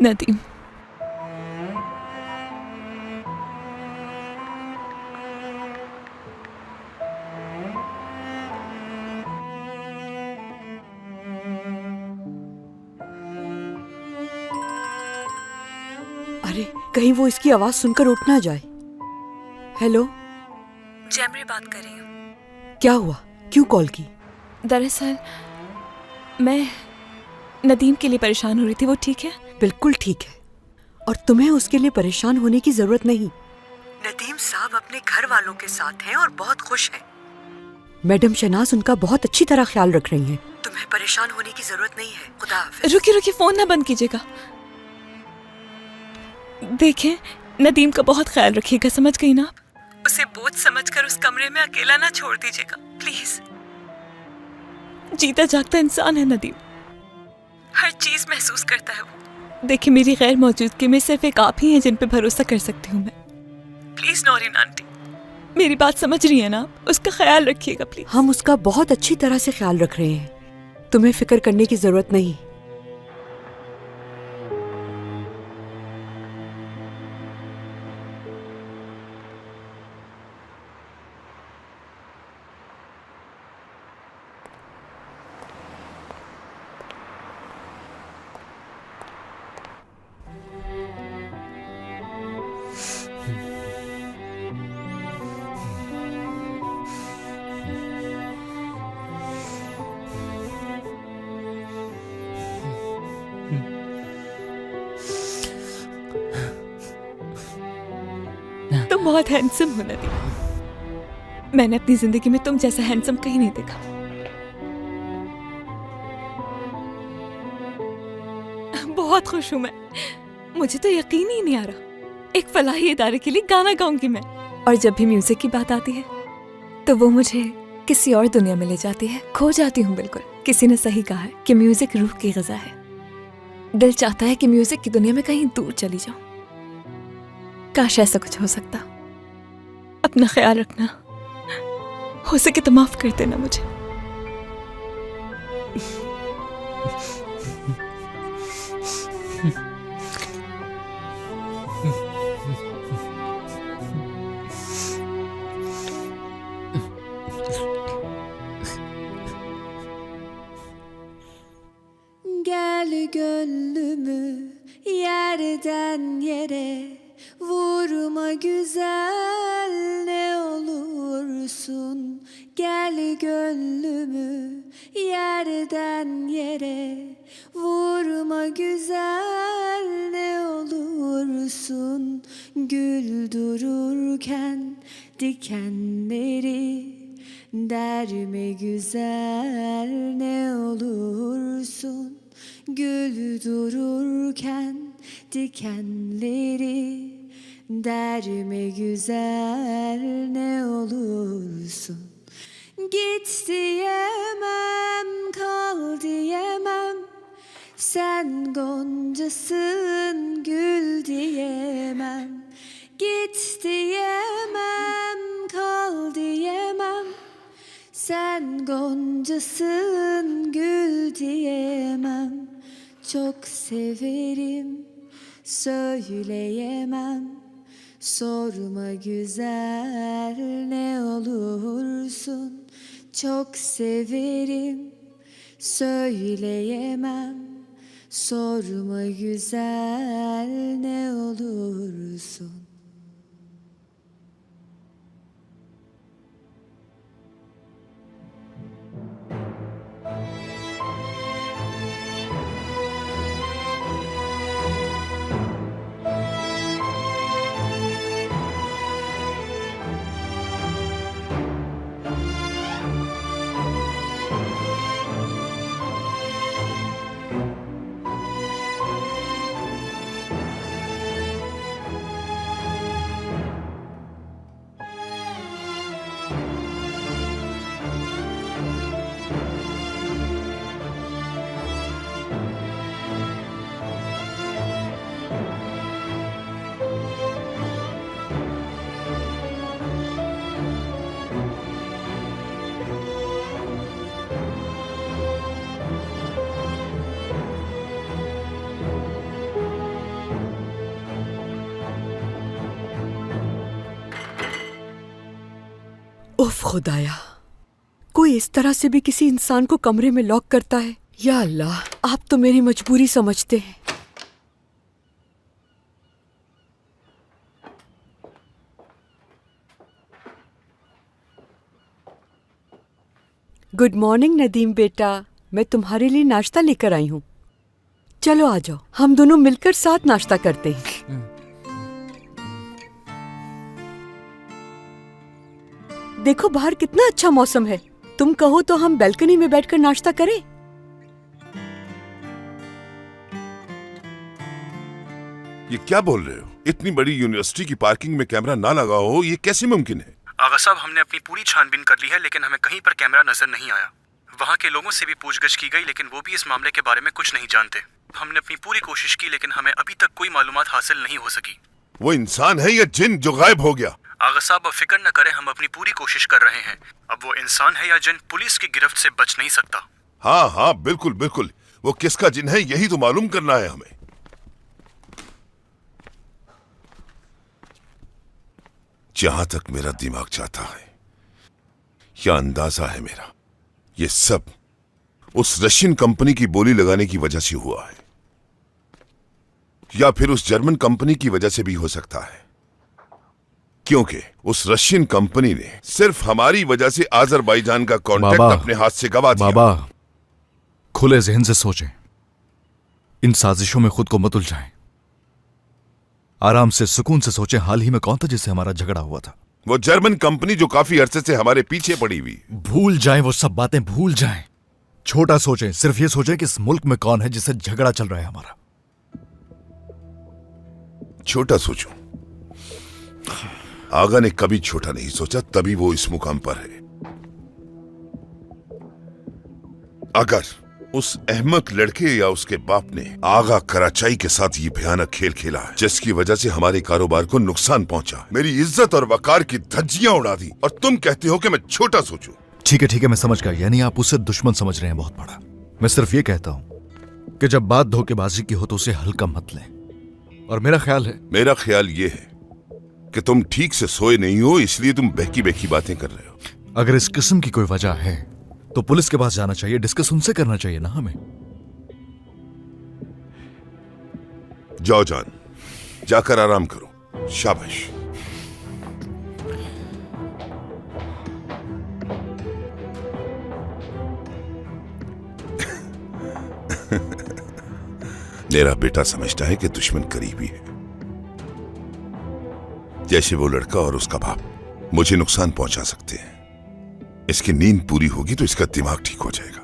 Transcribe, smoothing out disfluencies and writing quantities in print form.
नदीम, अरे कहीं वो इसकी आवाज सुनकर उठ ना जाए। हेलो, जैमरी बात कर रही हूँ। क्या हुआ? क्यों कॉल की? दरअसल मैं नदीम के लिए परेशान हो रही थी। वो ठीक है? बिल्कुल ठीक है, और तुम्हें उसके लिए परेशान होने की जरूरत नहीं। नदीम साहब अपने घर वालों के साथ हैं और बहुत खुश हैं। मैडम शहनाज उनका बहुत अच्छी तरह ख्याल रख रही हैं। तुम्हें परेशान होने की जरूरत नहीं है। खुदा हाफिज। रुकिए रुकिए, फोन ना बंद कीजिएगा। देखें, नदीम का बहुत ख्याल रखिएगा, समझ गई ना आप? उसे बोझ समझकर उस कमरे में अकेला ना छोड़ दीजिएगा प्लीज। जीता जागता इंसान है नदीम, हर चीज महसूस करता है वो। देखिए, मेरी गैर मौजूदगी में सिर्फ एक आप ही हैं जिन पे भरोसा कर सकती हूँ मैं। प्लीज नौरीन आंटी, मेरी बात समझ रही है ना आप? उसका ख्याल रखिएगा प्लीज। हम उसका बहुत अच्छी तरह से ख्याल रख रहे हैं, तुम्हें फिक्र करने की जरूरत नहीं। तुम बहुत हैंडसम हो नदीम। मैंने अपनी जिंदगी में तुम जैसा हैंडसम कहीं नहीं देखा। बहुत खुश हूं मैं। मुझे तो यकीन ही नहीं आ रहा, एक फलाही इदारे के लिए गाना गाऊंगी मैं। और जब भी म्यूजिक की बात आती है तो वो मुझे किसी और दुनिया में ले जाती है, खो जाती हूँ बिल्कुल। किसी ने सही कहा है कि म्यूजिक रूह की ग़िज़ा है। दिल चाहता है कि म्यूजिक की दुनिया में कहीं दूर चली जाऊं। काश ऐसा कुछ हो सकता। अपना ख्याल रखना, हो सके तो माफ कर देना मुझे। Gel gönlümü yerden yere vurma güzel ne olursun. Gel gönlümü yerden yere vurma güzel ne olursun. Gül dururken dikenleri derme güzel ne olursun. Gül dururken dikenleri derme güzel ne olursun. Git diyemem, kal diyemem, sen goncasın gül diyemem. Git diyemem, kal diyemem, sen goncasın gül diyemem. Çok severim, söyleyemem, sorma güzel ne olursun. Çok severim, söyleyemem, sorma güzel ne olursun. उफ खुदाया, कोई इस तरह से भी किसी इंसान को कमरे में लॉक करता है? या अल्लाह, आप तो मेरी मजबूरी समझते हैं। गुड मॉर्निंग नदीम बेटा, मैं तुम्हारे लिए नाश्ता लेकर आई हूँ। चलो आ जाओ, हम दोनों मिलकर साथ नाश्ता करते हैं। देखो बाहर कितना अच्छा मौसम है, तुम कहो तो हम बैल्कनी में बैठकर नाश्ता करें। ये क्या बोल रहे हो? इतनी बड़ी यूनिवर्सिटी की पार्किंग में कैमरा ना लगा हो, ये कैसे मुमकिन है? आगा साहब, हमने अपनी पूरी छानबीन कर ली है, लेकिन हमें कहीं पर कैमरा नजर नहीं आया। वहाँ के लोगों से भी पूछगछ की गई, लेकिन वो भी इस मामले के बारे में कुछ नहीं जानते। हमने अपनी पूरी कोशिश की, लेकिन हमें अभी तक कोई मालूमात हासिल नहीं हो सकी। वो इंसान है या जिन जो गायब हो गया? आगा साहब, अब फिक्र न करें, हम अपनी पूरी कोशिश कर रहे हैं। अब वो इंसान है या जिन, पुलिस की गिरफ्त से बच नहीं सकता। हाँ हाँ, बिल्कुल बिल्कुल, वो किसका जिन है यही तो मालूम करना है हमें। जहां तक मेरा दिमाग जाता है या अंदाजा है मेरा, ये सब उस रशियन कंपनी की बोली लगाने की वजह से हुआ है, या फिर उस जर्मन कंपनी की वजह से भी हो सकता है, क्योंकि उस रशियन कंपनी ने सिर्फ हमारी वजह से आजरबाईजान का कॉन्ट्रैक्ट अपने हाथ से गवा दिया। बाबा, खुले जहन से सोचें, इन साजिशों में खुद को मत उलझाएं। आराम से सुकून से सोचें, हाल ही में कौन था जिससे हमारा झगड़ा हुआ था? वो जर्मन कंपनी जो काफी अरसे से हमारे पीछे पड़ी हुई। भूल जाएं वो सब बातें, भूल जाएं। छोटा सोचें, सिर्फ ये सोचें कि इस मुल्क में कौन है जिससे झगड़ा चल रहा है हमारा। छोटा सोचूं? आगा ने कभी छोटा नहीं सोचा, तभी वो इस मुकाम पर है। अगर उस अहमक लड़के या उसके बाप ने आगा कराचाई के साथ ये भयानक खेल खेला है, जिसकी वजह से हमारे कारोबार को नुकसान पहुंचा, मेरी इज्जत और वकार की धज्जियां उड़ा दी, और तुम कहते हो कि मैं छोटा सोचूं? ठीक है, मैं समझ गया। यानी आप उसे दुश्मन समझ रहे हैं बहुत बड़ा। मैं सिर्फ ये कहता हूं कि जब बात धोखेबाजी की हो तो उसे हल्का मत लें। और मेरा ख्याल ये है कि तुम ठीक से सोए नहीं हो, इसलिए तुम बहकी बहकी बातें कर रहे हो। अगर इस किस्म की कोई वजह है तो पुलिस के पास जाना चाहिए, डिस्कस उनसे करना चाहिए ना हमें। जाओ जान, जाकर आराम करो। शाबाश। मेरा बेटा समझता है कि दुश्मन करीबी है, जैसे वो लड़का और उसका बाप मुझे नुकसान पहुंचा सकते हैं। इसकी नींद पूरी होगी तो इसका दिमाग ठीक हो जाएगा।